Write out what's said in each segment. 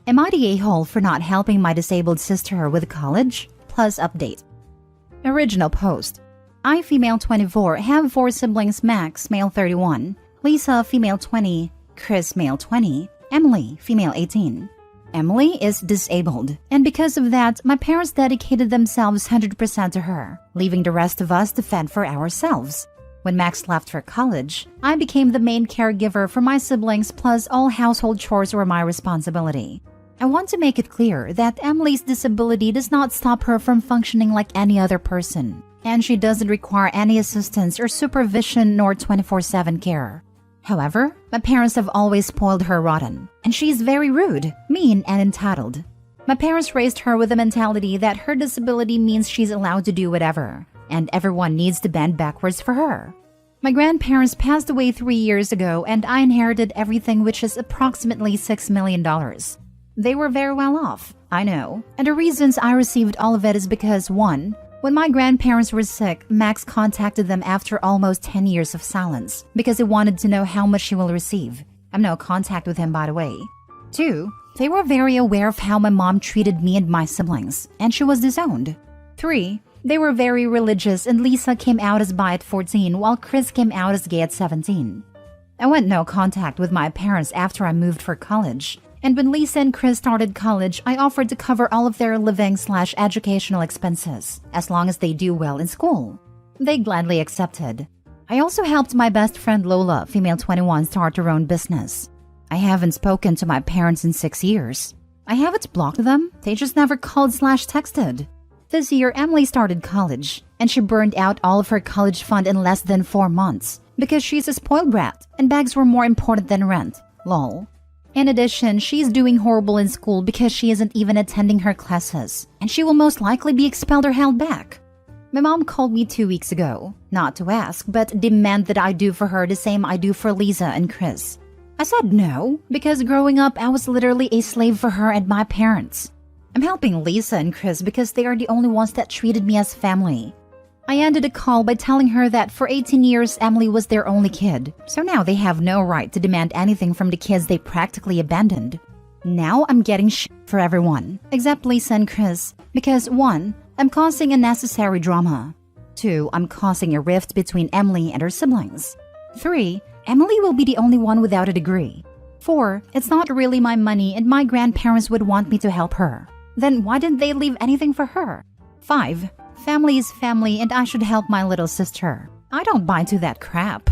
Am I the a-hole for not helping my disabled sister with college? Plus update. Original post. I, female 24, have 4 siblings: Max, male 31, Lisa, female 20, Chris, male 20, Emily, female 18. Emily is disabled, and because of that, my parents dedicated themselves 100% to her, leaving the rest of us to fend for ourselves. When Max left for college, I became the main caregiver for my siblings, plus all household chores were my responsibility. I want to make it clear that Emily's disability does not stop her from functioning like any other person, and she doesn't require any assistance or supervision nor 24/7 care. However, my parents have always spoiled her rotten, and she's very rude, mean, and entitled. My parents raised her with the mentality that her disability means she's allowed to do whatever, and everyone needs to bend backwards for her. My grandparents passed away 3 years ago, and I inherited everything, which is approximately $6 million. They were very well off, I know, and the reasons I received all of it is because 1. When my grandparents were sick, Max contacted them after almost 10 years of silence because he wanted to know how much he will receive. I'm no contact with him, by the way. 2. They were very aware of how my mom treated me and my siblings, and she was disowned. 3. They were very religious, and Lisa came out as bi at 14 while Chris came out as gay at 17. I went no contact with my parents after I moved for college. And when Lisa and Chris started college, I offered to cover all of their living/educational expenses, as long as they do well in school. They gladly accepted. I also helped my best friend Lola, female 21, start her own business. I haven't spoken to my parents in 6 years. I haven't blocked them, they just never called/texted. This year, Emily started college, and she burned out all of her college fund in less than 4 months because she's a spoiled brat, and bags were more important than rent. Lol. In addition, she's doing horrible in school because she isn't even attending her classes, and she will most likely be expelled or held back. My mom called me 2 weeks ago, not to ask, but demand that I do for her the same I do for Lisa and Chris. I said no, because growing up, I was literally a slave for her and my parents. I'm helping Lisa and Chris because they are the only ones that treated me as family. I ended the call by telling her that for 18 years, Emily was their only kid, so now they have no right to demand anything from the kids they practically abandoned. Now I'm getting shit for everyone, except Lisa and Chris, because 1. I'm causing unnecessary drama. 2. I'm causing a rift between Emily and her siblings. 3. Emily will be the only one without a degree. 4. It's not really my money and my grandparents would want me to help her. Then why didn't they leave anything for her? 5. Family is family and I should help my little sister. I don't buy into that crap.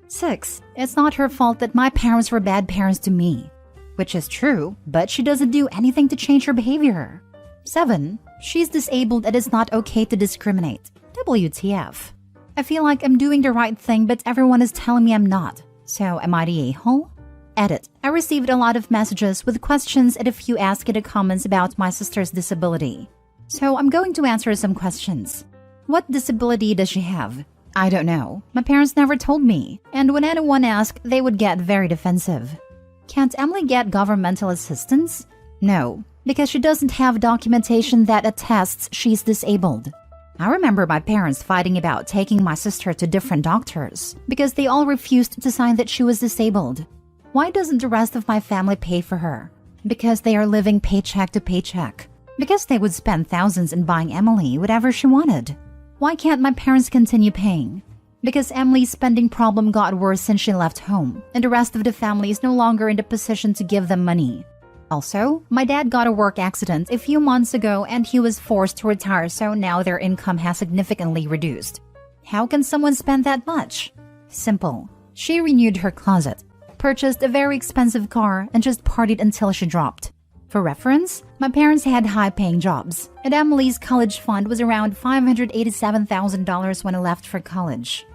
6. It's not her fault that my parents were bad parents to me. Which is true, but she doesn't do anything to change her behavior. 7. She's disabled and it's not okay to discriminate. WTF. I feel like I'm doing the right thing, but everyone is telling me I'm not. So am I the a-hole? Edit. I received a lot of messages with questions and a few asked in the comments about my sister's disability. So I'm going to answer some questions. What disability does she have? I don't know. My parents never told me. And when anyone asked, they would get very defensive. Can't Emily get governmental assistance? No, because she doesn't have documentation that attests she's disabled. I remember my parents fighting about taking my sister to different doctors because they all refused to sign that she was disabled. Why doesn't the rest of my family pay for her? Because they are living paycheck to paycheck. Because they would spend thousands in buying Emily whatever she wanted. Why can't my parents continue paying? Because Emily's spending problem got worse since she left home, and the rest of the family is no longer in the position to give them money. Also, my dad got a work accident a few months ago and he was forced to retire, so now their income has significantly reduced. How can someone spend that much? Simple. She renewed her closet, purchased a very expensive car, and just partied until she dropped. For reference, my parents had high-paying jobs, and Emily's college fund was around $587,000 when I left for college.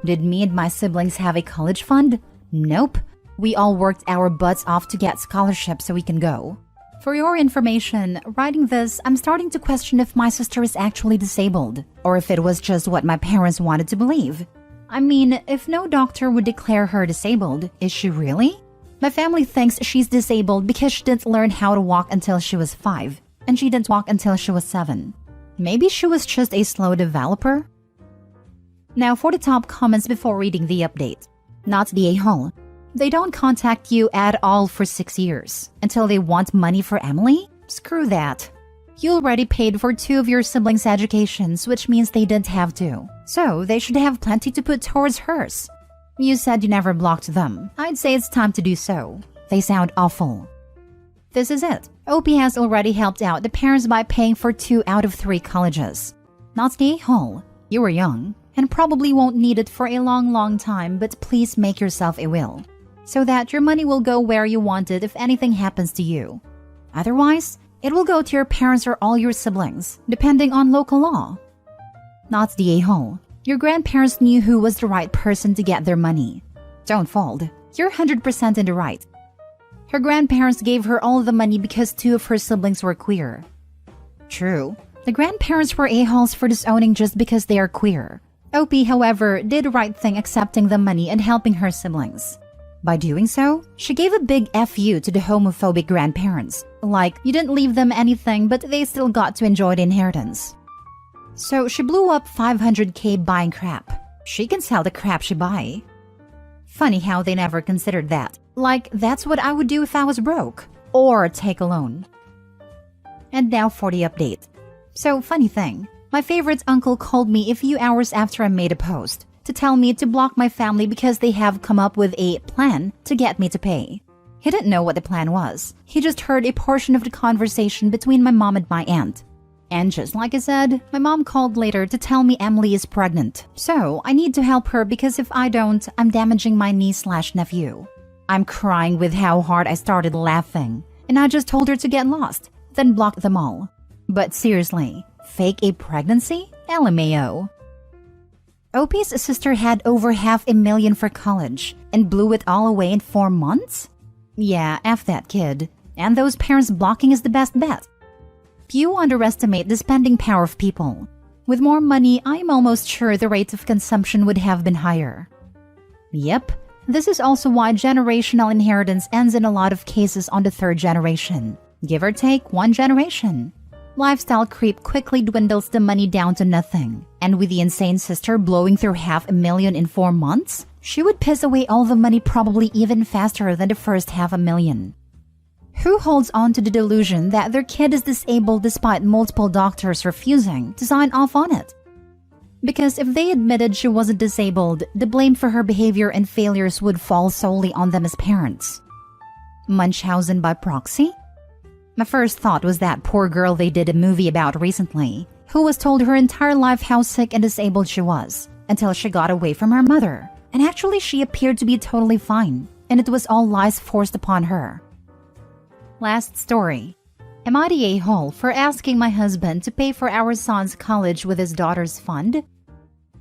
Did me and my siblings have a college fund? Nope. We all worked our butts off to get scholarships so we can go. For your information, writing this, I'm starting to question if my sister is actually disabled, or if it was just what my parents wanted to believe. I mean, if no doctor would declare her disabled, is she really? My family thinks she's disabled because she didn't learn how to walk until she was 5, and she didn't walk until she was 7. Maybe she was just a slow developer? Now for the top comments before reading the update. Not the a-hole. They don't contact you at all for 6 years until they want money for Emily? Screw that. You already paid for 2 of your siblings' educations, which means they didn't have to. So they should have plenty to put towards hers. You said you never blocked them. I'd say it's time to do so. They sound awful. This is it. OP has already helped out the parents by paying for 2 out of 3 colleges. Not the a-hole. You were young and probably won't need it for a long time, but please make yourself a will, so that your money will go where you want it if anything happens to you. Otherwise, it will go to your parents or all your siblings, depending on local law. Not the a-hole. Your grandparents knew who was the right person to get their money. Don't fold. You're 100% in the right. Her grandparents gave her all the money because 2 of her siblings were queer. True. The grandparents were a-holes for disowning just because they are queer. OP, however, did the right thing accepting the money and helping her siblings. By doing so, she gave a big FU to the homophobic grandparents. Like, you didn't leave them anything, but they still got to enjoy the inheritance. So she blew up $500K buying crap. She can sell the crap she buy. Funny how they never considered that. Like, that's what I would do if I was broke. Or take a loan. And now for the update. So, funny thing. My favorite uncle called me a few hours after I made a post to tell me to block my family because they have come up with a plan to get me to pay. He didn't know what the plan was. He just heard a portion of the conversation between my mom and my aunt. And just like I said, my mom called later to tell me Emily is pregnant. So I need to help her because if I don't, I'm damaging my niece/nephew. I'm crying with how hard I started laughing. And I just told her to get lost, then blocked them all. But seriously, fake a pregnancy? LMAO. OP's sister had over $500,000 for college and blew it all away in 4 months? Yeah, F that kid. And those parents blocking is the best bet. You underestimate the spending power of people. With more money, I'm almost sure the rate of consumption would have been higher. Yep, this is also why generational inheritance ends in a lot of cases on the 3rd generation. Give or take 1 generation. Lifestyle creep quickly dwindles the money down to nothing. And with the insane sister blowing through $500,000 in 4 months, she would piss away all the money probably even faster than the first $500,000. Who holds on to the delusion that their kid is disabled despite multiple doctors refusing to sign off on it? Because if they admitted she wasn't disabled, the blame for her behavior and failures would fall solely on them as parents. Munchausen by proxy? My first thought was that poor girl they did a movie about recently, who was told her entire life how sick and disabled she was, until she got away from her mother. And actually she appeared to be totally fine, and it was all lies forced upon her. Last story. Am I the a-hole for asking my husband to pay for our son's college with his daughter's fund?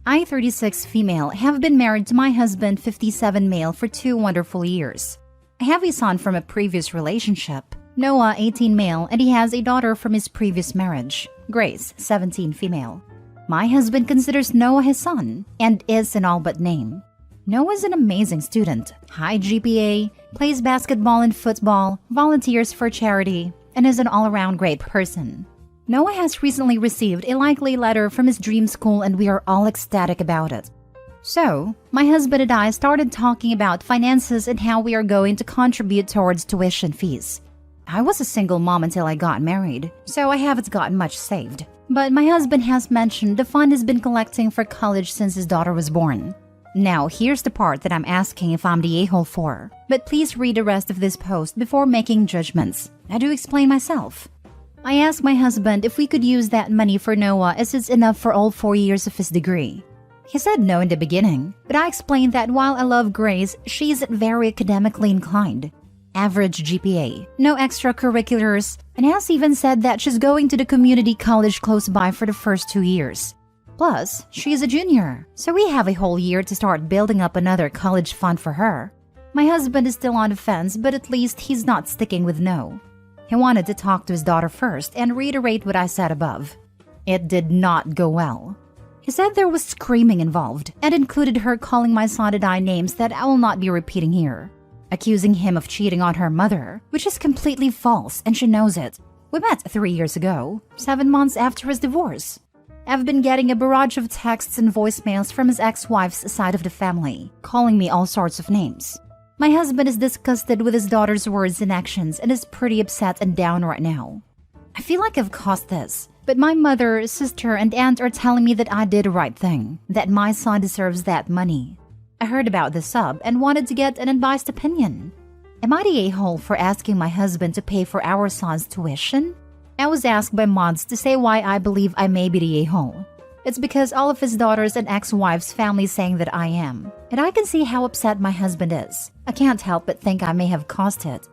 I, 36 female, have been married to my husband, 57 male, for 2 wonderful years. I have a son from a previous relationship, Noah, 18 male, and he has a daughter from his previous marriage, Grace, 17 female. My husband considers Noah his son, and is an all but name. Noah's an amazing student, high GPA, plays basketball and football, volunteers for charity, and is an all-around great person. Noah has recently received a likely letter from his dream school and we are all ecstatic about it. So, my husband and I started talking about finances and how we are going to contribute towards tuition fees. I was a single mom until I got married, so I haven't gotten much saved. But my husband has mentioned the fund has been collecting for college since his daughter was born. Now, here's the part that I'm asking if I'm the a-hole for. But please read the rest of this post before making judgments. I do explain myself. I asked my husband if we could use that money for Noah as it's enough for all 4 years of his degree. He said no in the beginning, but I explained that while I love Grace, she isn't very academically inclined. Average GPA, no extracurriculars, and has even said that she's going to the community college close by for the first 2 years. Plus, she's a junior, so we have a whole year to start building up another college fund for her. My husband is still on the fence, but at least he's not sticking with no. He wanted to talk to his daughter first and reiterate what I said above. It did not go well. He said there was screaming involved and included her calling my son and I names that I will not be repeating here, accusing him of cheating on her mother, which is completely false and she knows it. We met 3 years ago, 7 months after his divorce. I've been getting a barrage of texts and voicemails from his ex-wife's side of the family, calling me all sorts of names. My husband is disgusted with his daughter's words and actions and is pretty upset and down right now. I feel like I've caused this, but my mother, sister, and aunt are telling me that I did the right thing, that my son deserves that money. I heard about this sub and wanted to get an unbiased opinion. Am I the a-hole for asking my husband to pay for our son's tuition? I was asked by mods to say why I believe I may be the a-hole. It's because all of his daughters and ex-wives' family saying that I am. And I can see how upset my husband is. I can't help but think I may have caused it.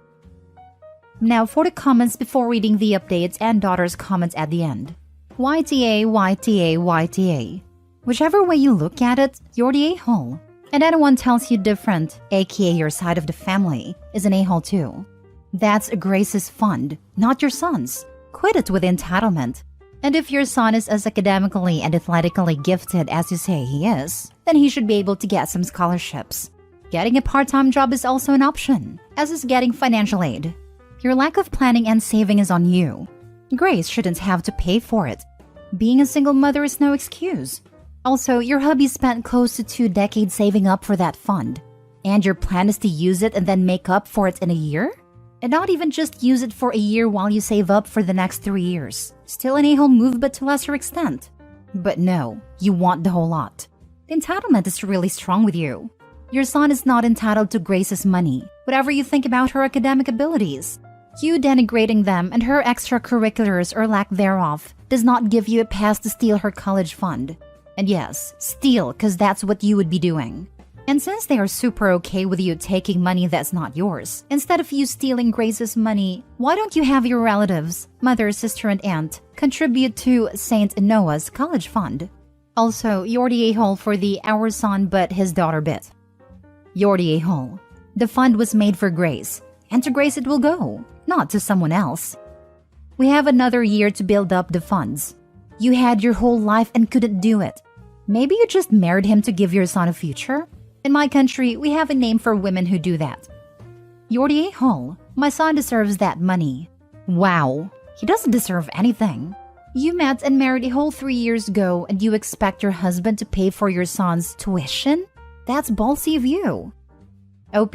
Now for the comments before reading the updates and daughter's comments at the end. YTA, YTA, YTA. Whichever way you look at it, you're the a-hole. And anyone tells you different, aka your side of the family, is an a-hole too. That's Grace's fund, not your son's. Quit it with entitlement. And if your son is as academically and athletically gifted as you say he is, then he should be able to get some scholarships. Getting a part-time job is also an option, as is getting financial aid. Your lack of planning and saving is on you. Grace shouldn't have to pay for it. Being a single mother is no excuse. Also, your hubby spent close to 2 decades saving up for that fund. And your plan is to use it and then make up for it in a year? And not even just use it for a year while you save up for the next 3 years. Still an a-hole move, but to lesser extent. But no, you want the whole lot. The entitlement is really strong with you. Your son is not entitled to Grace's money, whatever you think about her academic abilities. You denigrating them and her extracurriculars or lack thereof does not give you a pass to steal her college fund. And yes, steal, cause that's what you would be doing. And since they are super okay with you taking money that's not yours, instead of you stealing Grace's money, why don't you have your relatives, mother, sister, and aunt, contribute to St. Noah's college fund? Also, you're the a-hole for the our son but his daughter bit. You're the a-hole. The fund was made for Grace, and to Grace it will go, not to someone else. We have another year to build up the funds. You had your whole life and couldn't do it. Maybe you just married him to give your son a future? In my country, we have a name for women who do that. You're the a-hole. My son deserves that money. Wow, he doesn't deserve anything. You met and married a whole 3 years ago and you expect your husband to pay for your son's tuition? That's ballsy of you. OP.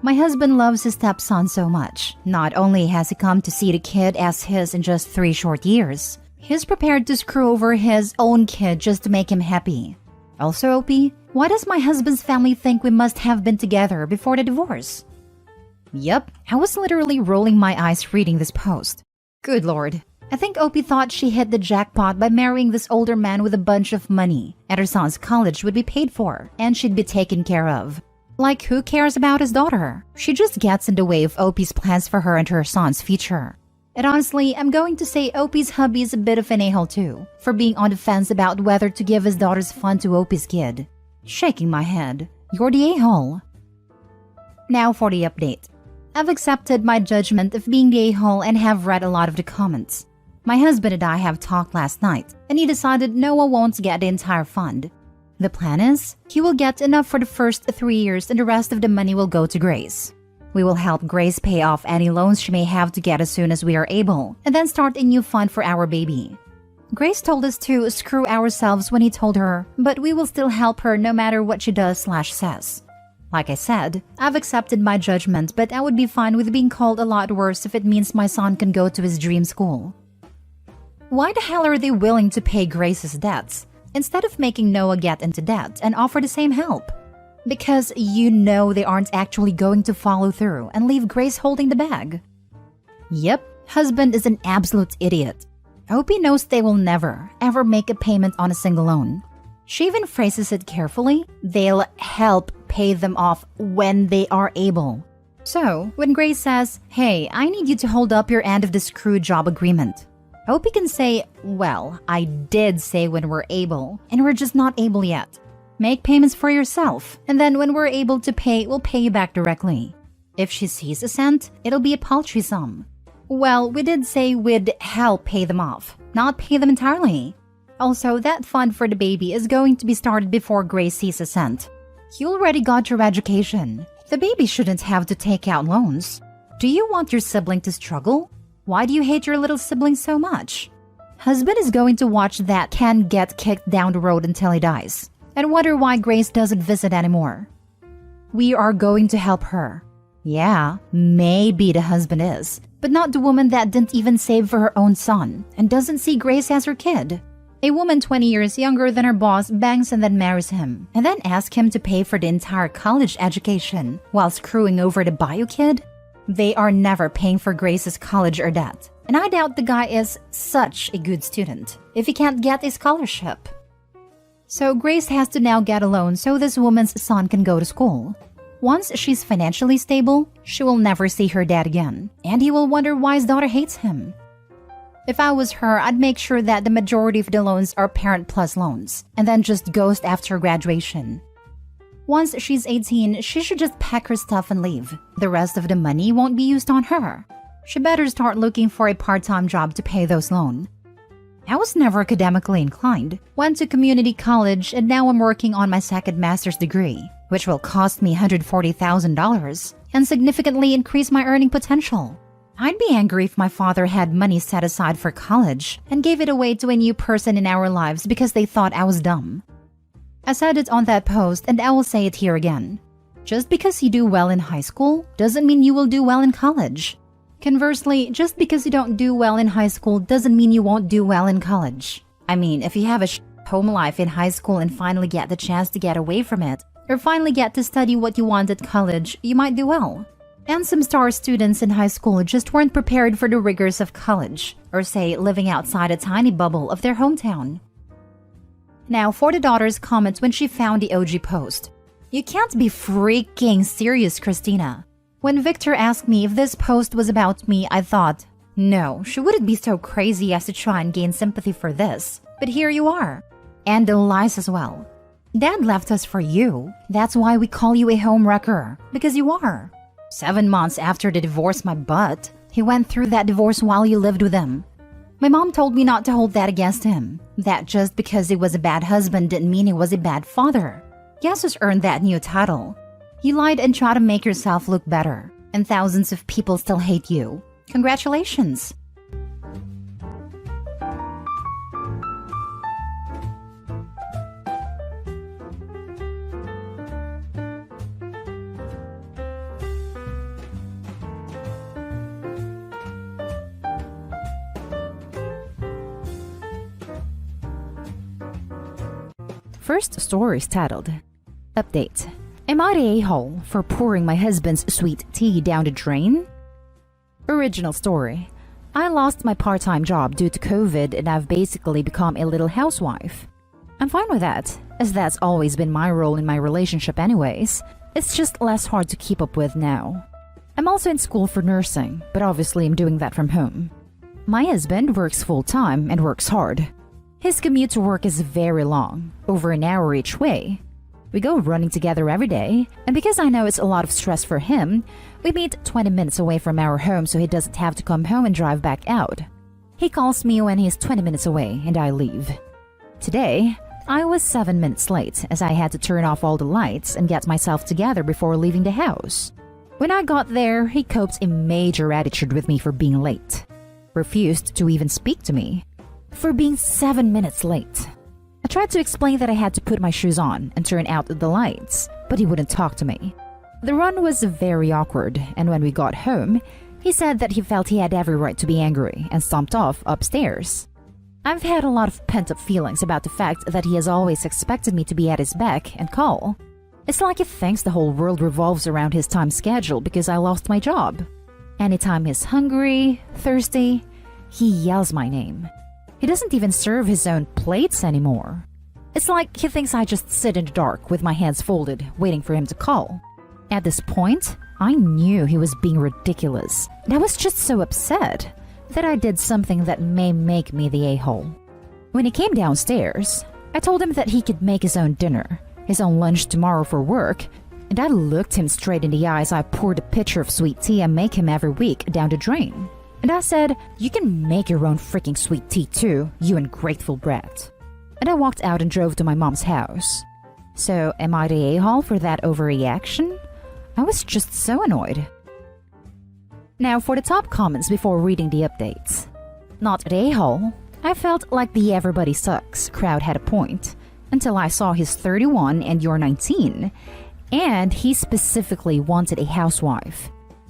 My husband loves his stepson so much. Not only has he come to see the kid as his in just 3 short years, he's prepared to screw over his own kid just to make him happy. Also, OP, why does my husband's family think we must have been together before the divorce? Yep, I was literally rolling my eyes reading this post. Good lord. I think OP thought she hit the jackpot by marrying this older man with a bunch of money, and her son's college would be paid for, and she'd be taken care of. Like, who cares about his daughter? She just gets in the way of OP's plans for her and her son's future. And honestly, I'm going to say OP's hubby is a bit of an a-hole too, for being on the fence about whether to give his daughter's fund to OP's kid. Shaking my head. You're the a-hole. Now for the update. I've accepted my judgment of being the a-hole and have read a lot of the comments. My husband and I have talked last night, and he decided Noah won't get the entire fund. The plan is, he will get enough for the first 3 years and the rest of the money will go to Grace. We will help Grace pay off any loans she may have to get as soon as we are able, and then start a new fund for our baby. Grace told us to screw ourselves when he told her, but we will still help her no matter what she does/says. Like I said, I've accepted my judgment, but I would be fine with being called a lot worse if it means my son can go to his dream school. Why the hell are they willing to pay Grace's debts, instead of making Noah get into debt and offer the same help? Because you know they aren't actually going to follow through and leave Grace holding the bag. Yep, husband is an absolute idiot. OP knows they will never, ever make a payment on a single loan. She even phrases it carefully, they'll help pay them off when they are able. So, when Grace says, hey, I need you to hold up your end of the screw job agreement, OP can say, well, I did say when we're able, and we're just not able yet. Make payments for yourself, and then when we're able to pay, we'll pay you back directly. If she sees a cent, it'll be a paltry sum. Well, we did say we'd help pay them off, not pay them entirely. Also, that fund for the baby is going to be started before Grace sees a cent. You already got your education. The baby shouldn't have to take out loans. Do you want your sibling to struggle? Why do you hate your little sibling so much? Husband is going to watch that can get kicked down the road until he dies, and wonder why Grace doesn't visit anymore. We are going to help her. Yeah, maybe the husband is, but not the woman that didn't even save for her own son and doesn't see Grace as her kid. A woman 20 years younger than her boss bangs and then marries him, and then asks him to pay for the entire college education while screwing over the bio kid? They are never paying for Grace's college or debt, and I doubt the guy is such a good student if he can't get a scholarship. So Grace has to now get a loan so this woman's son can go to school. Once she's financially stable, she will never see her dad again, and he will wonder why his daughter hates him. If I was her, I'd make sure that the majority of the loans are parent plus loans, and then just ghost after graduation. Once she's 18, she should just pack her stuff and leave. The rest of the money won't be used on her. She better start looking for a part-time job to pay those loans. I was never academically inclined, went to community college, and now I'm working on my second master's degree, which will cost me $140,000 and significantly increase my earning potential. I'd be angry if my father had money set aside for college and gave it away to a new person in our lives because they thought I was dumb. I said it on that post and I will say it here again. Just because you do well in high school doesn't mean you will do well in college. Conversely, just because you don't do well in high school doesn't mean you won't do well in college. I mean, if you have a home life in high school and finally get the chance to get away from it, or finally get to study what you want at college, you might do well. And some star students in high school just weren't prepared for the rigors of college, or say, living outside a tiny bubble of their hometown. Now, for the daughter's comment when she found the OG post. You can't be freaking serious, Christina. When Victor asked me if this post was about me, I thought, no, she wouldn't be so crazy as to try and gain sympathy for this. But here you are. And the lies as well. Dad left us for you. That's why we call you a homewrecker. Because you are. 7 months after the divorce my butt, he went through that divorce while you lived with him. My mom told me not to hold that against him. That just because he was a bad husband didn't mean he was a bad father. Guess who's earned that new title? You lied and tried to make yourself look better, and thousands of people still hate you. Congratulations! First story is titled, Update. Am I the a-hole for pouring my husband's sweet tea down the drain? Original story. I lost my part-time job due to COVID and I've basically become a little housewife. I'm fine with that, as that's always been my role in my relationship anyways. It's just less hard to keep up with now. I'm also in school for nursing, but obviously I'm doing that from home. My husband works full-time and works hard. His commute to work is very long, over an hour each way. We go running together every day, and because I know it's a lot of stress for him, we meet 20 minutes away from our home so he doesn't have to come home and drive back out. He calls me when he's 20 minutes away and I leave. Today, I was 7 minutes late as I had to turn off all the lights and get myself together before leaving the house. When I got there, he coped a major attitude with me for being late. Refused to even speak to me. For being 7 minutes late. I tried to explain that I had to put my shoes on and turn out the lights, but he wouldn't talk to me. The run was very awkward, and when we got home, he said that he felt he had every right to be angry and stomped off upstairs. I've had a lot of pent-up feelings about the fact that he has always expected me to be at his beck and call. It's like he thinks the whole world revolves around his time schedule because I lost my job. Anytime he's hungry, thirsty, he yells my name. He doesn't even serve his own plates anymore. It's like he thinks I just sit in the dark with my hands folded, waiting for him to call. At this point, I knew he was being ridiculous, and I was just so upset that I did something that may make me the a-hole. When he came downstairs, I told him that he could make his own dinner, his own lunch tomorrow for work, and I looked him straight in the eyes. I poured a pitcher of sweet tea I make him every week down the drain. And I said, you can make your own freaking sweet tea too, you ungrateful brat. And I walked out and drove to my mom's house. So, am I the a-hole for that overreaction? I was just so annoyed. Now for the top comments before reading the updates. Not the a-hole. I felt like the everybody sucks crowd had a point. Until I saw his 31 and you're 19. And he specifically wanted a housewife.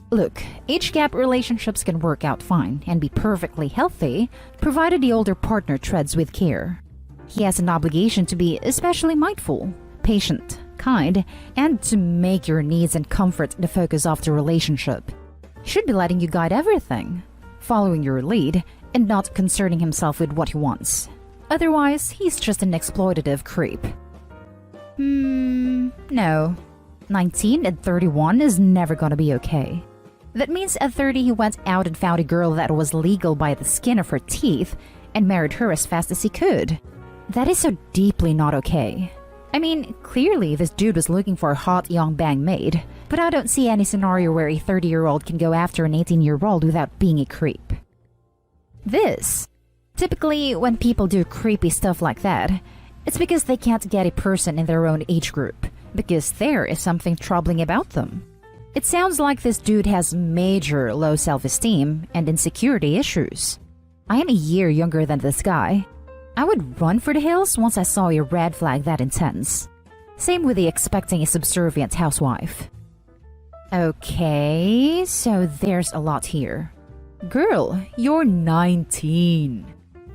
Look, age gap relationships can work out fine and be perfectly healthy, provided the older partner treads with care. He has an obligation to be especially mindful, patient, kind, and to make your needs and comfort the focus of the relationship. He should be letting you guide everything, following your lead, and not concerning himself with what he wants. Otherwise, he's just an exploitative creep. No. 19 and 31 is never gonna be okay. That means at 30 he went out and found a girl that was legal by the skin of her teeth and married her as fast as he could. That is so deeply not okay. I mean, clearly this dude was looking for a hot young bang maid, but I don't see any scenario where a 30-year-old can go after an 18-year-old without being a creep. Typically, when people do creepy stuff like that, it's because they can't get a person in their own age group, because there is something troubling about them. It sounds like this dude has major low self-esteem and insecurity issues. I am a year younger than this guy. I would run for the hills once I saw a red flag that intense. Same with the expecting a subservient housewife. Okay, so there's a lot here. Girl, you're 19.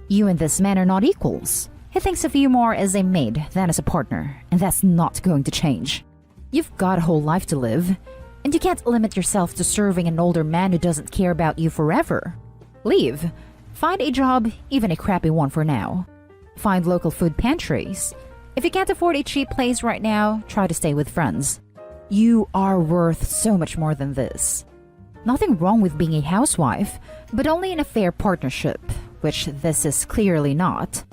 You and this man are not equals. He thinks of you more as a maid than as a partner, and that's not going to change. You've got a whole life to live, and you can't limit yourself to serving an older man who doesn't care about you forever. Leave. Find a job, even a crappy one for now. Find local food pantries. If you can't afford a cheap place right now, try to stay with friends. You are worth so much more than this. Nothing wrong with being a housewife, but only in a fair partnership, which this is clearly not.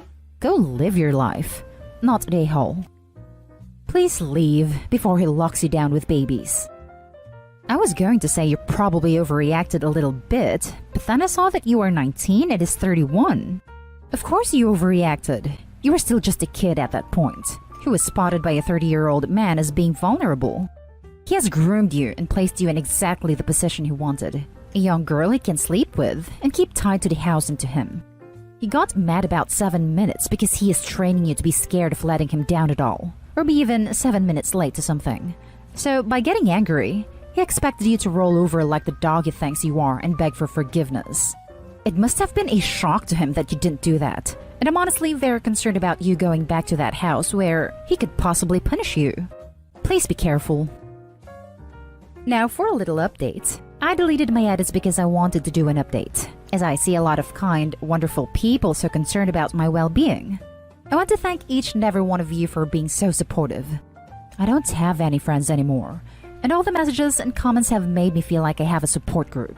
Go live your life, not a hole. Please leave before he locks you down with babies. I was going to say you probably overreacted a little bit, but then I saw that you are 19 and is 31. Of course you overreacted. You were still just a kid at that point, who was spotted by a 30-year-old man as being vulnerable. He has groomed you and placed you in exactly the position he wanted. A young girl he can sleep with and keep tied to the house and to him. He got mad about 7 minutes because he is training you to be scared of letting him down at all, or be even 7 minutes late to something. So by getting angry, he expected you to roll over like the dog he thinks you are and beg for forgiveness. It must have been a shock to him that you didn't do that, and I'm honestly very concerned about you going back to that house where he could possibly punish you. Please be careful. Now for a little update. I deleted my edits because I wanted to do an update, as I see a lot of kind, wonderful people so concerned about my well-being. I want to thank each and every one of you for being so supportive. I don't have any friends anymore, and all the messages and comments have made me feel like I have a support group.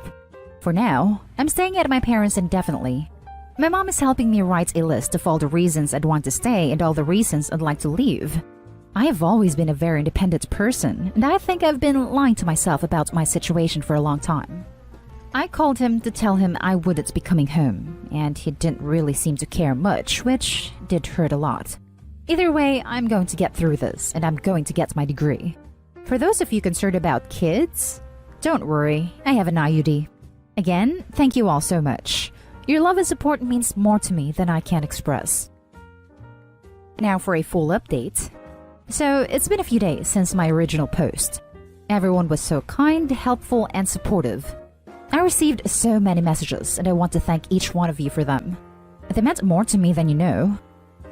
For now, I'm staying at my parents' indefinitely. My mom is helping me write a list of all the reasons I'd want to stay and all the reasons I'd like to leave. I have always been a very independent person, and I think I've been lying to myself about my situation for a long time. I called him to tell him I wouldn't be coming home, and he didn't really seem to care much, which did hurt a lot. Either way, I'm going to get through this, and I'm going to get my degree. For those of you concerned about kids, don't worry, I have an IUD. Again, thank you all so much. Your love and support means more to me than I can express. Now for a full update. So, it's been a few days since my original post. Everyone was so kind, helpful, and supportive. I received so many messages, and I want to thank each one of you for them. They meant more to me than you know.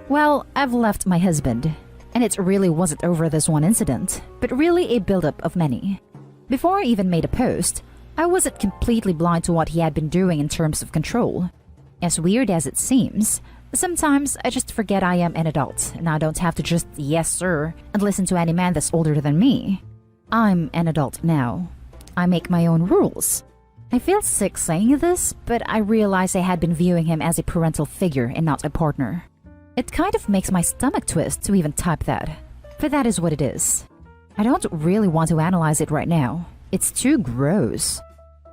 Well, I've left my husband, and it really wasn't over this one incident, but really a buildup of many. Before I even made a post, I wasn't completely blind to what he had been doing in terms of control. As weird as it seems, sometimes I just forget I am an adult, and I don't have to just yes sir and listen to any man that's older than me. I'm an adult now. I make my own rules. I feel sick saying this, but I realize I had been viewing him as a parental figure and not a partner. It kind of makes my stomach twist to even type that, but that is what it is. I don't really want to analyze it right now. It's too gross.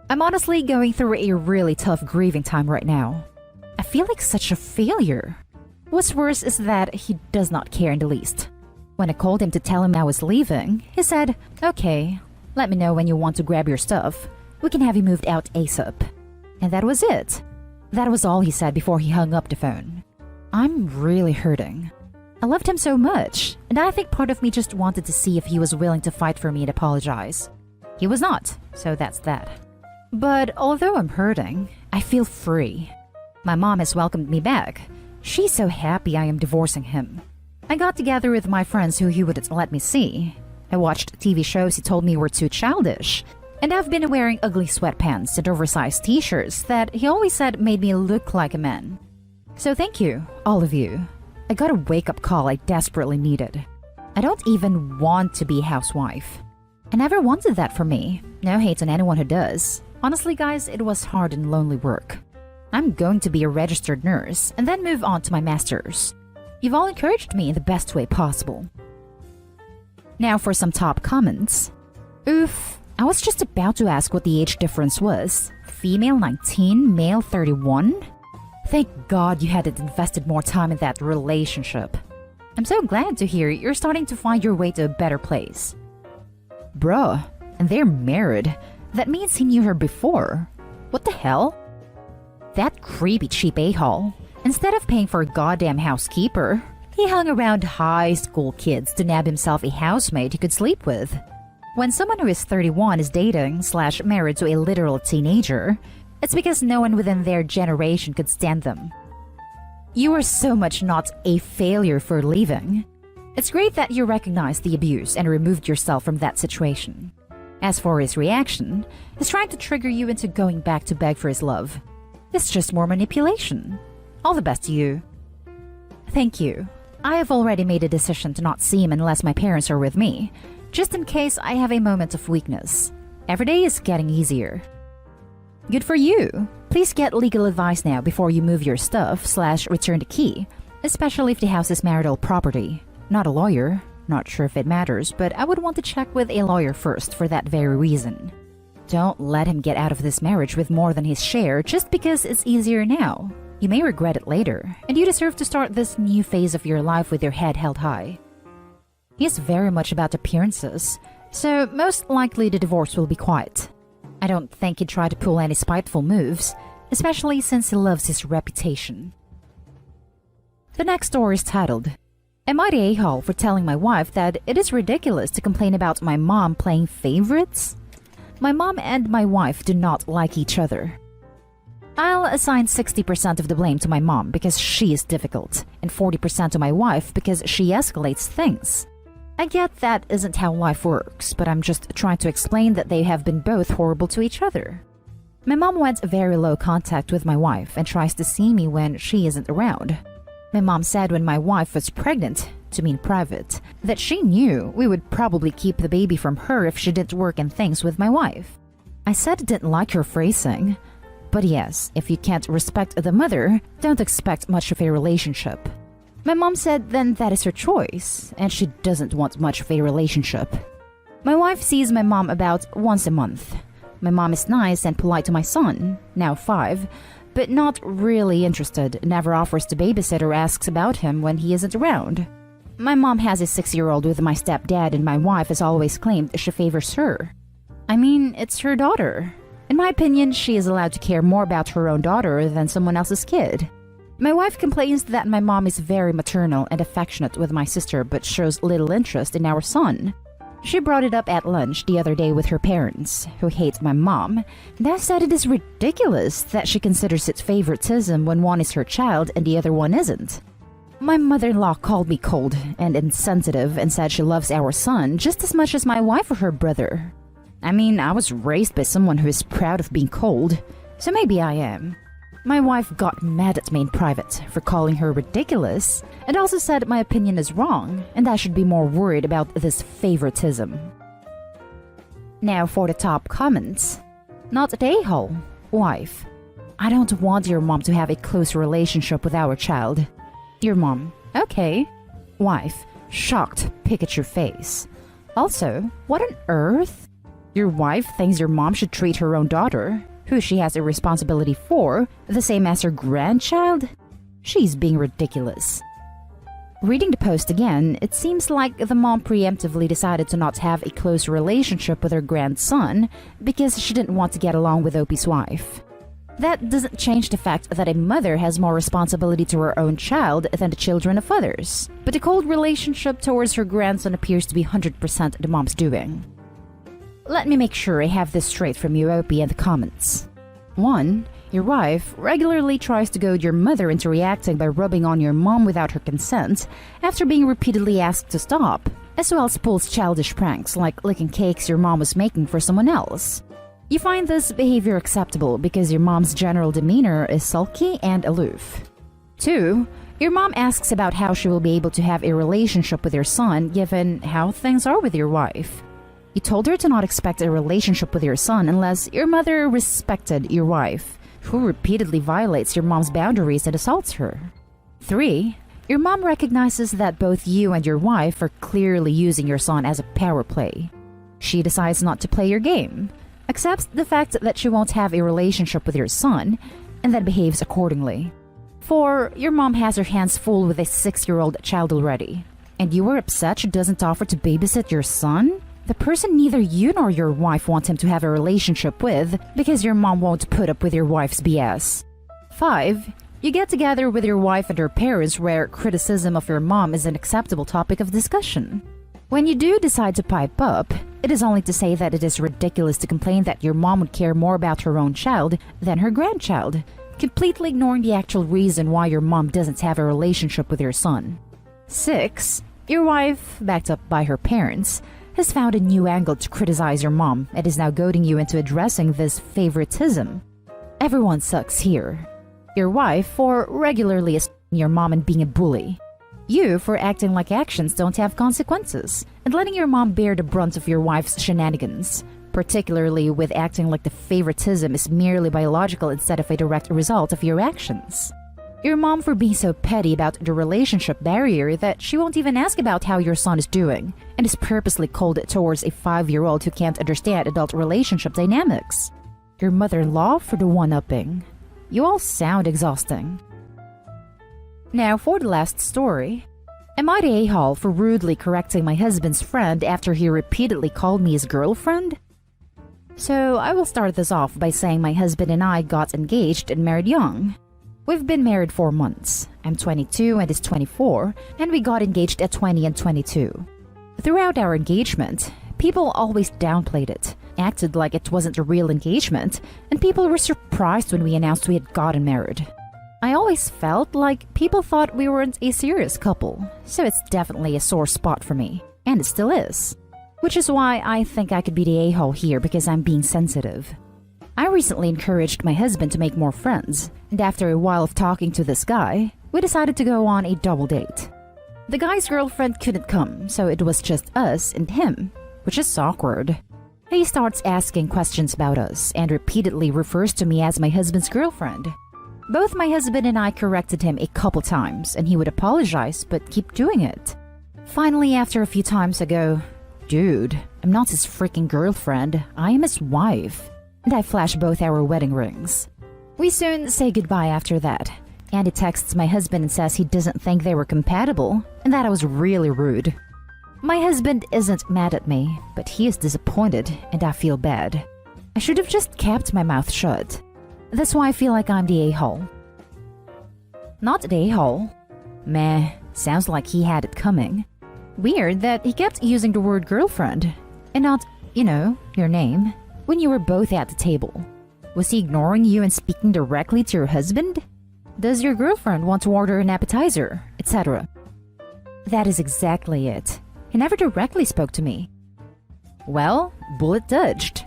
I'm honestly going through a really tough grieving time right now. I feel like such a failure. What's worse is that he does not care in the least. When I called him to tell him I was leaving, he said, "Okay, let me know when you want to grab your stuff. We can have you moved out ASAP." And that was it. That was all he said before he hung up the phone. I'm really hurting. I loved him so much, and I think part of me just wanted to see if he was willing to fight for me and apologize. He was not, so that's that. But although I'm hurting, I feel free. My mom has welcomed me back. She's so happy I am divorcing him. I got together with my friends who he wouldn't let me see. I watched TV shows he told me were too childish. And I've been wearing ugly sweatpants and oversized t-shirts that he always said made me look like a man. So thank you, all of you. I got a wake-up call I desperately needed. I don't even want to be a housewife. I never wanted that for me. No hate on anyone who does. Honestly, guys, it was hard and lonely work. I'm going to be a registered nurse and then move on to my master's. You've all encouraged me in the best way possible. Now for some top comments. Oof, I was just about to ask what the age difference was. Female 19, male 31? Thank God you hadn't invested more time in that relationship. I'm so glad to hear you're starting to find your way to a better place. Bruh, and they're married. That means he knew her before. What the hell? That creepy cheap a-hole. Instead of paying for a goddamn housekeeper, he hung around high school kids to nab himself a housemate he could sleep with. When someone who is 31 is dating/married to a literal teenager, it's because no one within their generation could stand them. You are so much not a failure for leaving. It's great that you recognized the abuse and removed yourself from that situation. As for his reaction, he's trying to trigger you into going back to beg for his love. It's just more manipulation. All the best to you. Thank you. I have already made a decision to not see him unless my parents are with me, just in case I have a moment of weakness. Every day is getting easier. Good for you. Please get legal advice now before you move your stuff/return the key, especially if the house is marital property. Not a lawyer. Not sure if it matters, but I would want to check with a lawyer first for that very reason. Don't let him get out of this marriage with more than his share just because it's easier now. You may regret it later, and you deserve to start this new phase of your life with your head held high. He is very much about appearances, so most likely the divorce will be quiet. I don't think he'd try to pull any spiteful moves, especially since he loves his reputation. The next story is titled, Am I the a-hole for telling my wife that it is ridiculous to complain about my mom playing favorites? My mom and my wife do not like each other. I'll assign 60% of the blame to my mom because she is difficult, and 40% to my wife because she escalates things. I get that isn't how life works, but I'm just trying to explain that they have been both horrible to each other. My mom went very low contact with my wife and tries to see me when she isn't around. My mom said when my wife was pregnant, to mean private, that she knew we would probably keep the baby from her if she didn't work in things with my wife. I said I didn't like her phrasing. But yes, if you can't respect the mother, don't expect much of a relationship. My mom said then that is her choice, and she doesn't want much of a relationship. My wife sees my mom about once a month. My mom is nice and polite to my son, now 5, but not really interested, never offers to babysit or asks about him when he isn't around. My mom has a 6-year-old with my stepdad, and my wife has always claimed she favors her. I mean, it's her daughter. In my opinion, she is allowed to care more about her own daughter than someone else's kid. My wife complains that my mom is very maternal and affectionate with my sister but shows little interest in our son. She brought it up at lunch the other day with her parents, who hate my mom, and I said it is ridiculous that she considers it favoritism when one is her child and the other one isn't. My mother-in-law called me cold and insensitive and said she loves our son just as much as my wife or her brother. I mean, I was raised by someone who is proud of being cold, so maybe I am. My wife got mad at me in private for calling her ridiculous and also said my opinion is wrong and I should be more worried about this favoritism. Now for the top comments. Not a a-hole. Wife. I don't want your mom to have a close relationship with our child. Your mom. Okay. Wife. Shocked Pikachu face. Also, what on earth? Your wife thinks your mom should treat her own daughter, who she has a responsibility for, the same as her grandchild? She's being ridiculous. Reading the post again, it seems like the mom preemptively decided to not have a close relationship with her grandson because she didn't want to get along with Opie's wife. That doesn't change the fact that a mother has more responsibility to her own child than the children of others. But the cold relationship towards her grandson appears to be 100% the mom's doing. Let me make sure I have this straight from you, Opie, in the comments. 1. Your wife regularly tries to goad your mother into reacting by rubbing on your mom without her consent after being repeatedly asked to stop, as well as pulls childish pranks like licking cakes your mom was making for someone else. You find this behavior acceptable because your mom's general demeanor is sulky and aloof. 2. Your mom asks about how she will be able to have a relationship with your son given how things are with your wife. You told her to not expect a relationship with your son unless your mother respected your wife, who repeatedly violates your mom's boundaries and assaults her. 3. Your mom recognizes that both you and your wife are clearly using your son as a power play. She decides not to play your game, accepts the fact that she won't have a relationship with your son, and then behaves accordingly. 4. Your mom has her hands full with a 6-year-old child already, and you were upset she doesn't offer to babysit your son? The person neither you nor your wife want him to have a relationship with because your mom won't put up with your wife's BS. 5. You get together with your wife and her parents where criticism of your mom is an acceptable topic of discussion. When you do decide to pipe up, it is only to say that it is ridiculous to complain that your mom would care more about her own child than her grandchild, completely ignoring the actual reason why your mom doesn't have a relationship with your son. 6. Your wife, backed up by her parents, has found a new angle to criticize your mom and is now goading you into addressing this favoritism. Everyone sucks here. Your wife for regularly assaulting your mom and being a bully. You for acting like actions don't have consequences and letting your mom bear the brunt of your wife's shenanigans, particularly with acting like the favoritism is merely biological instead of a direct result of your actions. Your mom for being so petty about the relationship barrier that she won't even ask about how your son is doing and is purposely cold towards a 5-year-old who can't understand adult relationship dynamics. Your mother-in-law for the one-upping. You all sound exhausting. Now for the last story. Am I the a-hole for rudely correcting my husband's friend after he repeatedly called me his girlfriend? So I will start this off by saying my husband and I got engaged and married young. We've been married 4 months. I'm 22 and he's 24, and we got engaged at 20 and 22. Throughout our engagement, people always downplayed it, acted like it wasn't a real engagement, and people were surprised when we announced we had gotten married. I always felt like people thought we weren't a serious couple, so it's definitely a sore spot for me, and it still is. Which is why I think I could be the a-hole here because I'm being sensitive. I recently encouraged my husband to make more friends, and after a while of talking to this guy, we decided to go on a double date. The guy's girlfriend couldn't come, so it was just us and him, which is awkward. He starts asking questions about us and repeatedly refers to me as my husband's girlfriend. Both my husband and I corrected him a couple times, and he would apologize but keep doing it. Finally, after a few times I go, "Dude, I'm not his freaking girlfriend, I am his wife." And I flash both our wedding rings. We soon say goodbye after that, and he texts my husband and says he doesn't think they were compatible, and that I was really rude. My husband isn't mad at me, but he is disappointed, and I feel bad. I should have just kept my mouth shut. That's why I feel like I'm the a-hole. Not the a-hole. Meh, sounds like he had it coming. Weird that he kept using the word girlfriend, and not, your name, when you were both at the table. Was he ignoring you and speaking directly to your husband? Does your girlfriend want to order an appetizer, etc.? That is exactly it. He never directly spoke to me. Well, bullet dodged.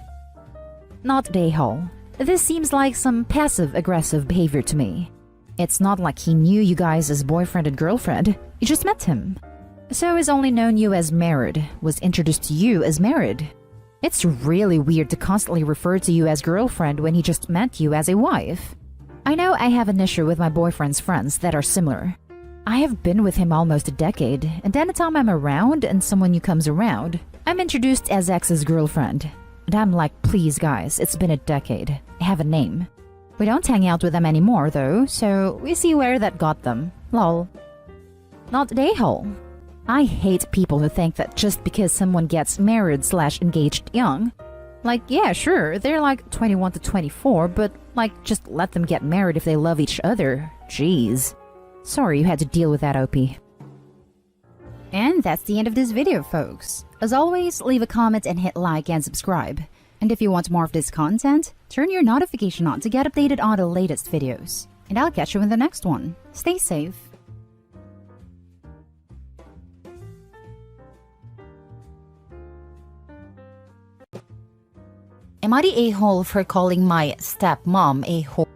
Not the a-hole. This seems like some passive-aggressive behavior to me. It's not like he knew you guys as boyfriend and girlfriend. You just met him. So he's only known you as married, was introduced to you as married. It's really weird to constantly refer to you as girlfriend when he just met you as a wife. I know I have an issue with my boyfriend's friends that are similar. I have been with him almost a decade, and anytime I'm around and someone new comes around, I'm introduced as ex's girlfriend. And I'm like, please guys, it's been a decade. I have a name. We don't hang out with them anymore though, so we see where that got them. Lol. Not the a-hole. I hate people who think that just because someone gets married/engaged young, Like, yeah, sure, they're like 21 to 24, but like, just let them get married if they love each other. Jeez. Sorry you had to deal with that, OP. And that's the end of this video, folks. As always, leave a comment and hit like and subscribe. And if you want more of this content, turn your notification on to get updated on the latest videos. And I'll catch you in the next one. Stay safe. Am I the a-hole for calling my stepmom a whore?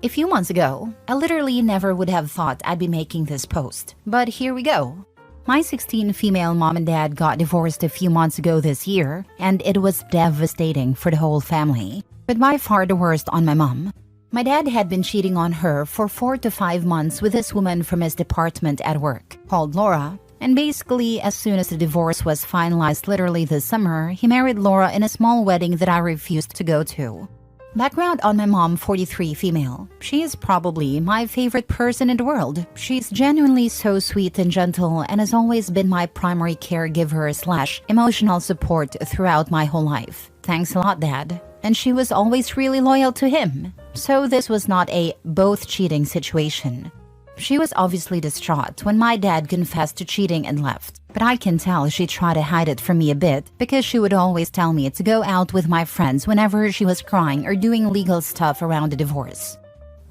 A few months ago, I literally never would have thought I'd be making this post. But here we go. My 16 female mom and dad got divorced a few months ago this year, and it was devastating for the whole family. But by far the worst on my mom. My dad had been cheating on her for 4 to 5 months with this woman from his department at work, called Laura. And basically, as soon as the divorce was finalized literally this summer, he married Laura in a small wedding that I refused to go to. Background on my mom, 43 female. She is probably my favorite person in the world. She's genuinely so sweet and gentle and has always been my primary caregiver / emotional support throughout my whole life. Thanks a lot, Dad. And she was always really loyal to him. So this was not a both cheating situation. She was obviously distraught when my dad confessed to cheating and left. But I can tell she tried to hide it from me a bit because she would always tell me to go out with my friends whenever she was crying or doing legal stuff around the divorce.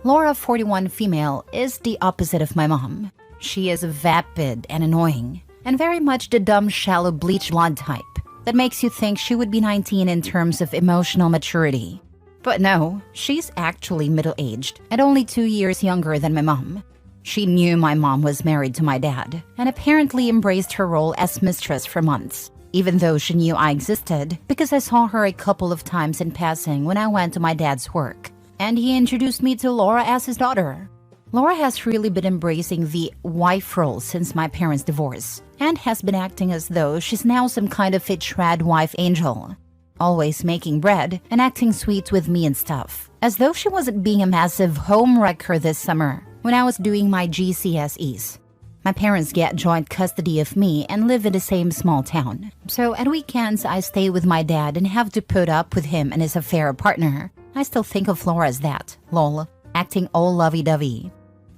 Laura, 41 female, is the opposite of my mom. She is vapid and annoying, and very much the dumb, shallow, bleach blonde type that makes you think she would be 19 in terms of emotional maturity. But no, she's actually middle-aged and only 2 years younger than my mom. She knew my mom was married to my dad and apparently embraced her role as mistress for months, even though she knew I existed because I saw her a couple of times in passing when I went to my dad's work, and he introduced me to Laura as his daughter. Laura has really been embracing the wife role since my parents' divorce and has been acting as though she's now some kind of a trad wife angel, always making bread and acting sweet with me and stuff, as though she wasn't being a massive home wrecker this summer when I was doing my GCSEs. My parents get joint custody of me and live in the same small town. So at weekends, I stay with my dad and have to put up with him and his affair partner. I still think of Laura as that, lol, acting all lovey-dovey.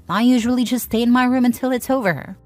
I usually just stay in my room until it's over.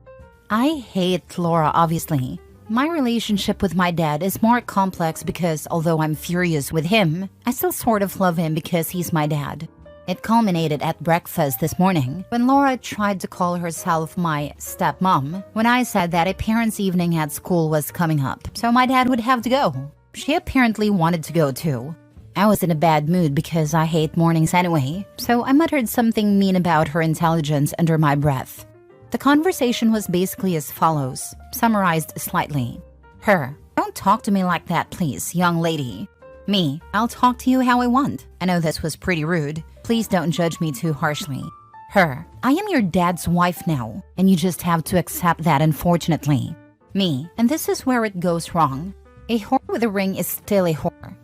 I hate Laura, obviously. My relationship with my dad is more complex because although I'm furious with him, I still sort of love him because he's my dad. It culminated at breakfast this morning when Laura tried to call herself my stepmom when I said that a parents' evening at school was coming up, so my dad would have to go. She apparently wanted to go too. I was in a bad mood because I hate mornings anyway, so I muttered something mean about her intelligence under my breath. The conversation was basically as follows, summarized slightly. Her, don't talk to me like that, please, young lady. Me, I'll talk to you how I want. I know this was pretty rude. Please don't judge me too harshly. Her, I am your dad's wife now, and you just have to accept that, unfortunately. Me, and this is where it goes wrong. A whore with a ring is still a whore.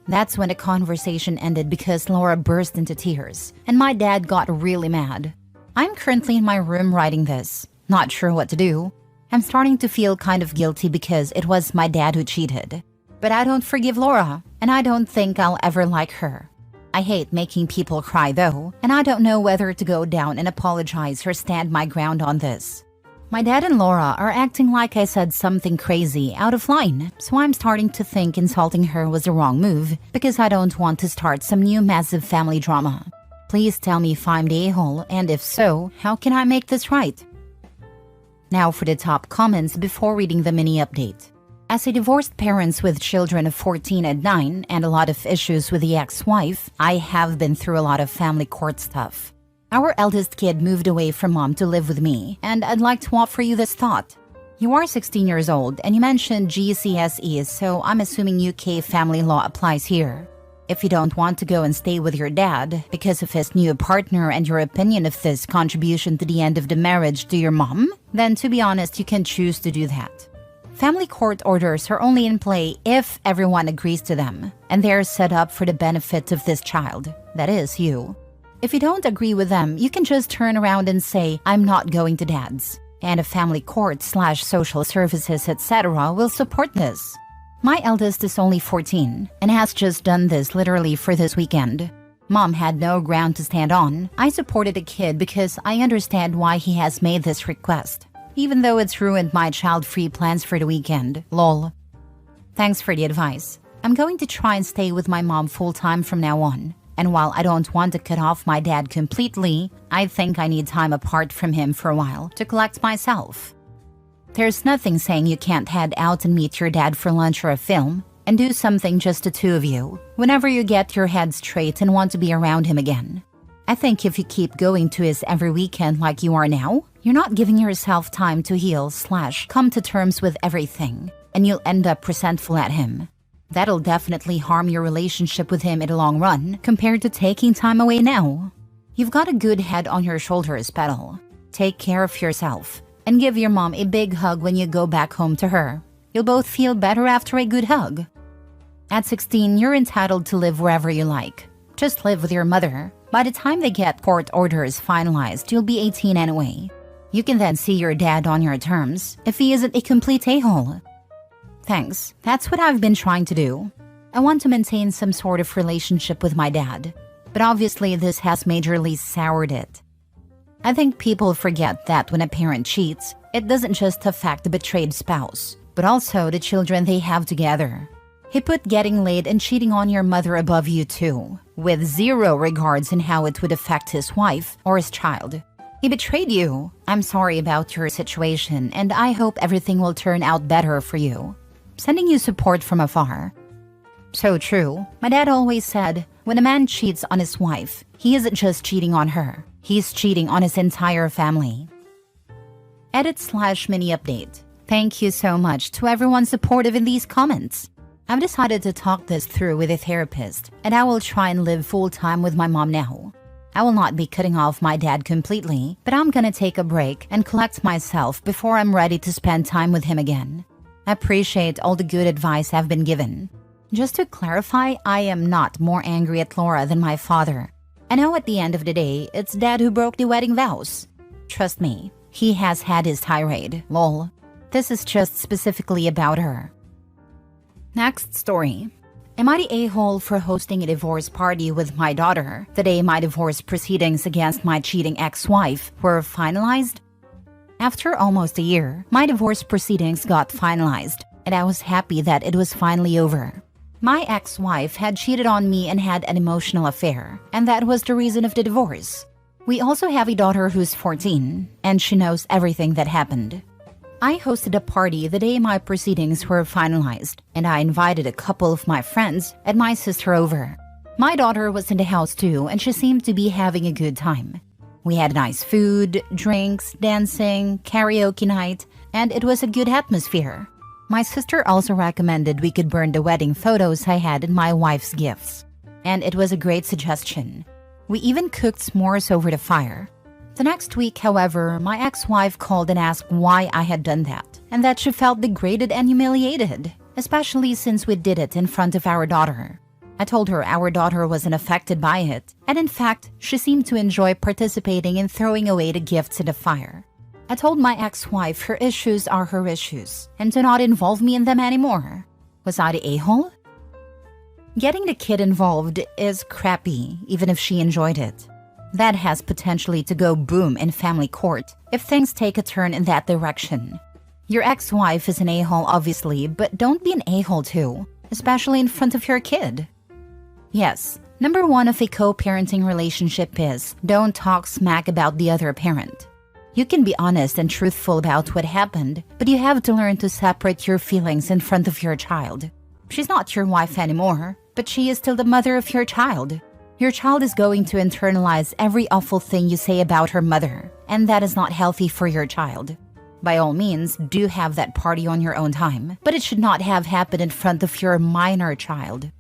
That's when the conversation ended because Laura burst into tears, and my dad got really mad. I'm currently in my room writing this, not sure what to do. I'm starting to feel kind of guilty because it was my dad who cheated. But I don't forgive Laura, and I don't think I'll ever like her. I hate making people cry though, and I don't know whether to go down and apologize or stand my ground on this. My dad and Laura are acting like I said something crazy out of line, so I'm starting to think insulting her was the wrong move because I don't want to start some new massive family drama. Please tell me if I'm the a-hole, and if so, how can I make this right? Now for the top comments before reading the mini update. As a divorced parent with children of 14 and 9 and a lot of issues with the ex-wife, I have been through a lot of family court stuff. Our eldest kid moved away from mom to live with me, and I'd like to offer you this thought. You are 16 years old and you mentioned GCSEs, so I'm assuming UK family law applies here. If you don't want to go and stay with your dad because of his new partner and your opinion of this contribution to the end of the marriage to your mom, then to be honest, you can choose to do that. Family court orders are only in play if everyone agrees to them, and they're set up for the benefit of this child, that is, you. If you don't agree with them, you can just turn around and say, I'm not going to dad's, and a family court / social services etc. will support this. My eldest is only 14 and has just done this literally for this weekend. Mom had no ground to stand on. I supported the kid because I understand why he has made this request, even though it's ruined my child-free plans for the weekend. Lol. Thanks for the advice. I'm going to try and stay with my mom full-time from now on. And while I don't want to cut off my dad completely, I think I need time apart from him for a while to collect myself. There's nothing saying you can't head out and meet your dad for lunch or a film and do something just the two of you whenever you get your head straight and want to be around him again. I think if you keep going to his every weekend like you are now, you're not giving yourself time to heal / come to terms with everything, and you'll end up resentful at him. That'll definitely harm your relationship with him in the long run compared to taking time away now. You've got a good head on your shoulders, Petal. Take care of yourself and give your mom a big hug when you go back home to her. You'll both feel better after a good hug. At 16, you're entitled to live wherever you like. Just live with your mother. By the time they get court orders finalized, you'll be 18 anyway. You can then see your dad on your terms if he isn't a complete a-hole. Thanks. That's what I've been trying to do. I want to maintain some sort of relationship with my dad, but obviously this has majorly soured it. I think people forget that when a parent cheats, it doesn't just affect the betrayed spouse, but also the children they have together. He put getting laid and cheating on your mother above you too, with zero regards in how it would affect his wife or his child. He betrayed you. I'm sorry about your situation, and I hope everything will turn out better for you. Sending you support from afar. So true. My dad always said, when a man cheats on his wife, he isn't just cheating on her. He's cheating on his entire family. Edit/mini update. Thank you so much to everyone supportive in these comments. I've decided to talk this through with a therapist, and I will try and live full-time with my mom now. I will not be cutting off my dad completely, but I'm gonna take a break and collect myself before I'm ready to spend time with him again. I appreciate all the good advice I've been given. Just to clarify, I am not more angry at Laura than my father. I know at the end of the day, it's Dad who broke the wedding vows. Trust me, he has had his tirade, lol. This is just specifically about her. Next story. Am I the a-hole for hosting a divorce party with my daughter the day my divorce proceedings against my cheating ex-wife were finalized? After almost a year, my divorce proceedings got finalized, and I was happy that it was finally over. My ex-wife had cheated on me and had an emotional affair, and that was the reason of the divorce. We also have a daughter who's 14, and she knows everything that happened. I hosted a party the day my proceedings were finalized, and I invited a couple of my friends and my sister over. My daughter was in the house too, and she seemed to be having a good time. We had nice food, drinks, dancing, karaoke night, and it was a good atmosphere. My sister also recommended we could burn the wedding photos I had in my wife's gifts, and it was a great suggestion. We even cooked s'mores over the fire. The next week, however, my ex-wife called and asked why I had done that, and that she felt degraded and humiliated, especially since we did it in front of our daughter. I told her our daughter wasn't affected by it, and in fact, she seemed to enjoy participating in throwing away the gifts in the fire. I told my ex-wife her issues are her issues, and to not involve me in them anymore. Was I the a-hole? Getting the kid involved is crappy, even if she enjoyed it. That has potentially to go boom in family court if things take a turn in that direction. Your ex-wife is an a-hole obviously, but don't be an a-hole too, especially in front of your kid. Yes, number one of a co-parenting relationship is don't talk smack about the other parent. You can be honest and truthful about what happened, but you have to learn to separate your feelings in front of your child. She's not your wife anymore, but she is still the mother of your child. Your child is going to internalize every awful thing you say about her mother, and that is not healthy for your child. By all means, do have that party on your own time, but it should not have happened in front of your minor child.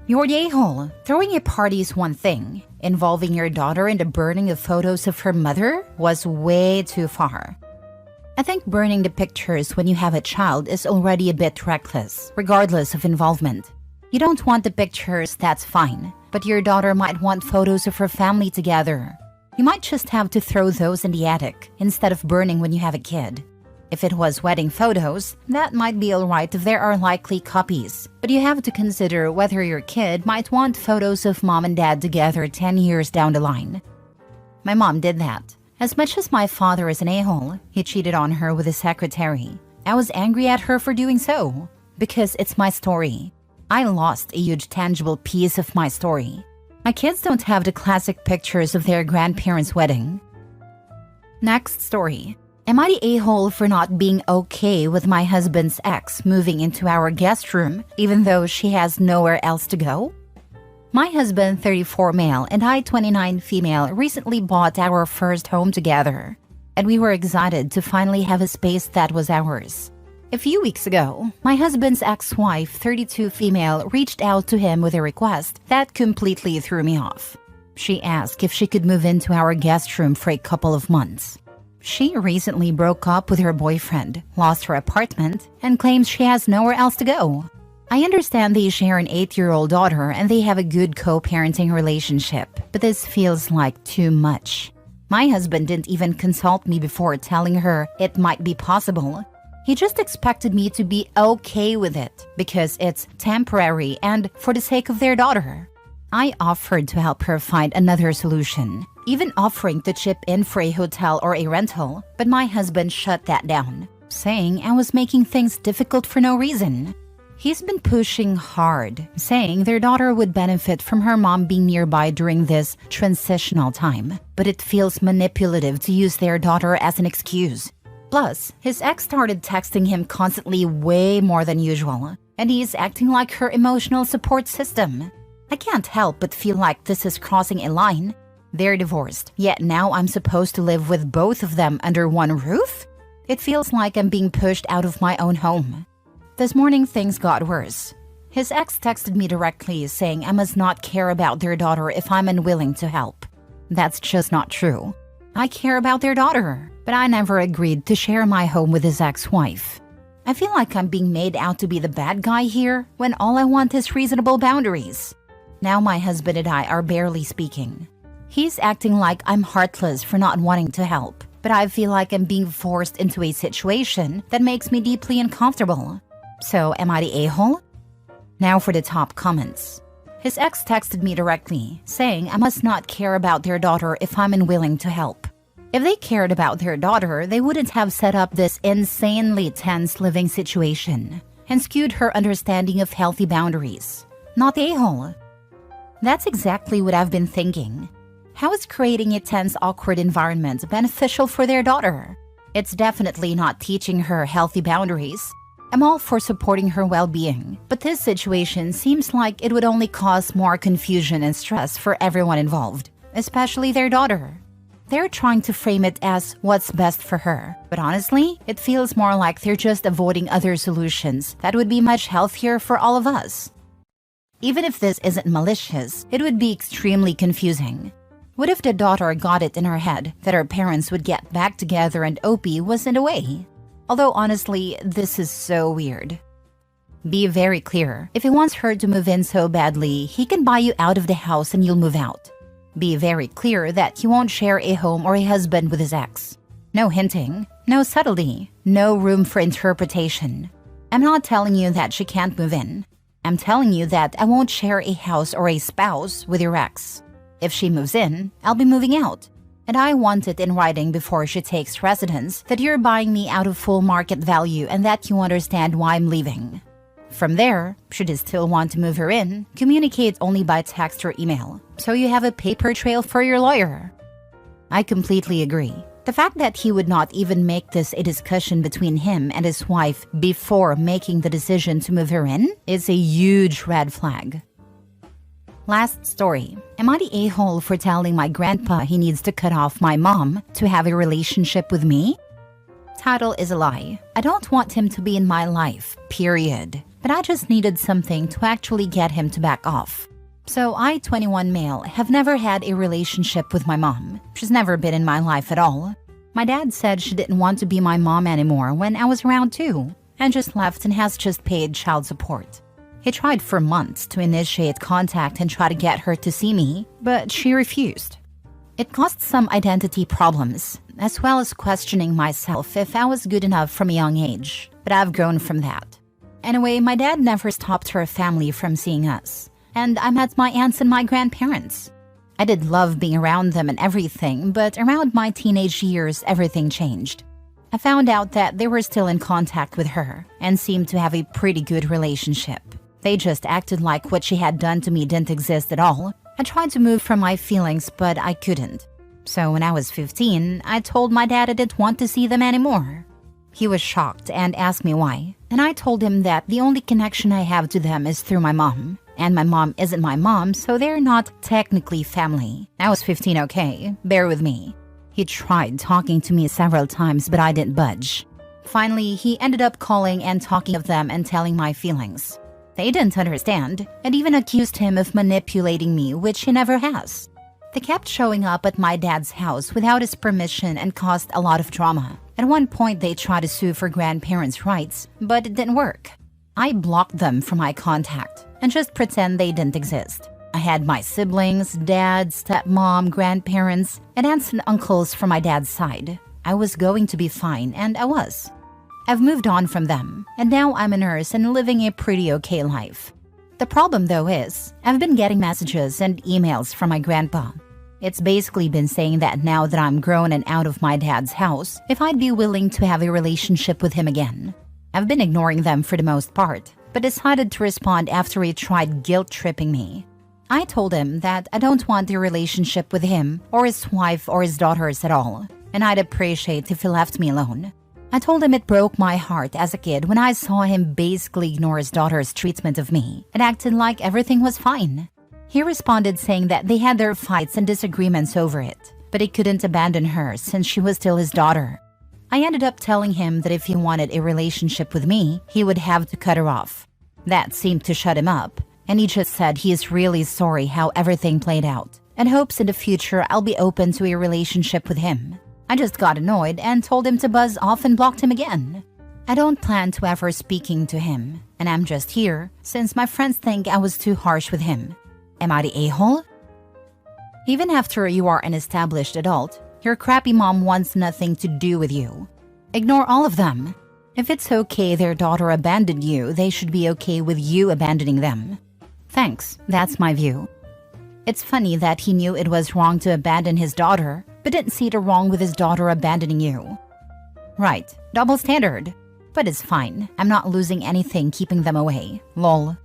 You're the a-hole. Throwing a party is one thing. Involving your daughter in the burning of photos of her mother was way too far. I think burning the pictures when you have a child is already a bit reckless, regardless of involvement. You don't want the pictures, that's fine, but your daughter might want photos of her family together. You might just have to throw those in the attic instead of burning when you have a kid. If it was wedding photos, that might be alright if there are likely copies. But you have to consider whether your kid might want photos of mom and dad together 10 years down the line. My mom did that. As much as my father is an a-hole, he cheated on her with his secretary. I was angry at her for doing so, because it's my story. I lost a huge tangible piece of my story. My kids don't have the classic pictures of their grandparents' wedding. Next story. Am I the a-hole for not being okay with my husband's ex moving into our guest room even though she has nowhere else to go? My husband, 34 male, and I, 29 female, recently bought our first home together, and we were excited to finally have a space that was ours. A few weeks ago, my husband's ex-wife, 32 female, reached out to him with a request that completely threw me off. She asked if she could move into our guest room for a couple of months. She recently broke up with her boyfriend, lost her apartment, and claims she has nowhere else to go. I understand they share an 8-year-old daughter and they have a good co-parenting relationship, but this feels like too much. My husband didn't even consult me before telling her it might be possible. He just expected me to be okay with it because it's temporary and for the sake of their daughter. I offered to help her find another solution, even offering to chip in for a hotel or a rental, but my husband shut that down, saying I was making things difficult for no reason. He's been pushing hard, saying their daughter would benefit from her mom being nearby during this transitional time, but it feels manipulative to use their daughter as an excuse. Plus, his ex started texting him constantly way more than usual, and he's acting like her emotional support system. I can't help but feel like this is crossing a line. They're divorced, yet now I'm supposed to live with both of them under one roof? It feels like I'm being pushed out of my own home. This morning, things got worse. His ex texted me directly saying I must not care about their daughter if I'm unwilling to help. That's just not true. I care about their daughter, but I never agreed to share my home with his ex-wife. I feel like I'm being made out to be the bad guy here when all I want is reasonable boundaries. Now my husband and I are barely speaking. He's acting like I'm heartless for not wanting to help, but I feel like I'm being forced into a situation that makes me deeply uncomfortable. So am I the a-hole? Now for the top comments. His ex texted me directly, saying I must not care about their daughter if I'm unwilling to help. If they cared about their daughter, they wouldn't have set up this insanely tense living situation and skewed her understanding of healthy boundaries. Not the a-hole. That's exactly what I've been thinking. How is creating a tense, awkward environment beneficial for their daughter? It's definitely not teaching her healthy boundaries. I'm all for supporting her well-being, but this situation seems like it would only cause more confusion and stress for everyone involved, especially their daughter. They're trying to frame it as what's best for her, but honestly, it feels more like they're just avoiding other solutions that would be much healthier for all of us. Even if this isn't malicious, it would be extremely confusing. What if the daughter got it in her head that her parents would get back together and OP wasn't away? Although honestly, this is so weird. Be very clear. If he wants her to move in so badly, he can buy you out of the house and you'll move out. Be very clear that he won't share a home or a husband with his ex. No hinting, no subtlety, no room for interpretation. I'm not telling you that she can't move in. I'm telling you that I won't share a house or a spouse with your ex. If she moves in, I'll be moving out. And I want it in writing before she takes residence that you're buying me out of full market value and that you understand why I'm leaving. From there, should you still want to move her in, communicate only by text or email, so you have a paper trail for your lawyer. I completely agree. The fact that he would not even make this a discussion between him and his wife before making the decision to move her in is a huge red flag. Last story. Am I the a-hole for telling my grandpa he needs to cut off my mom to have a relationship with me? Title is a lie. I don't want him to be in my life, period. But I just needed something to actually get him to back off. So I, 21 male, have never had a relationship with my mom. She's never been in my life at all. My dad said she didn't want to be my mom anymore when I was around 2, and just left and has just paid child support. He tried for months to initiate contact and try to get her to see me, but she refused. It caused some identity problems, as well as questioning myself if I was good enough from a young age, but I've grown from that. Anyway, my dad never stopped her family from seeing us, and I met my aunts and my grandparents. I did love being around them and everything, but around my teenage years, everything changed. I found out that they were still in contact with her and seemed to have a pretty good relationship. They just acted like what she had done to me didn't exist at all. I tried to move from my feelings, but I couldn't. So when I was 15, I told my dad I didn't want to see them anymore. He was shocked and asked me why, and I told him that the only connection I have to them is through my mom. And my mom isn't my mom, so they're not technically family. I was 15, okay? Bear with me. He tried talking to me several times, but I didn't budge. Finally, he ended up calling and talking of them and telling my feelings. They didn't understand, and even accused him of manipulating me, which he never has. They kept showing up at my dad's house without his permission and caused a lot of drama. At one point, they tried to sue for grandparents' rights, but it didn't work. I blocked them from my contact and just pretend they didn't exist. I had my siblings, dad, stepmom, grandparents, and aunts and uncles from my dad's side. I was going to be fine, and I was. I've moved on from them, and now I'm a nurse and living a pretty okay life. The problem, though, is I've been getting messages and emails from my grandpa. It's basically been saying that now that I'm grown and out of my dad's house, if I'd be willing to have a relationship with him again. I've been ignoring them for the most part, but decided to respond after he tried guilt-tripping me. I told him that I don't want a relationship with him or his wife or his daughters at all, and I'd appreciate if he left me alone. I told him it broke my heart as a kid when I saw him basically ignore his daughter's treatment of me and acted like everything was fine. He responded saying that they had their fights and disagreements over it, but he couldn't abandon her since she was still his daughter. I ended up telling him that if he wanted a relationship with me, he would have to cut her off. That seemed to shut him up, and he just said he is really sorry how everything played out and hopes in the future I'll be open to a relationship with him. I just got annoyed and told him to buzz off and blocked him again. I don't plan to ever speaking to him, and I'm just here since my friends think I was too harsh with him. Am I the a-hole? Even after you are an established adult, your crappy mom wants nothing to do with you. Ignore all of them. If it's okay their daughter abandoned you, they should be okay with you abandoning them. Thanks, that's my view. It's funny that he knew it was wrong to abandon his daughter, but didn't see the wrong with his daughter abandoning you. Right, double standard. But it's fine, I'm not losing anything keeping them away. Lol.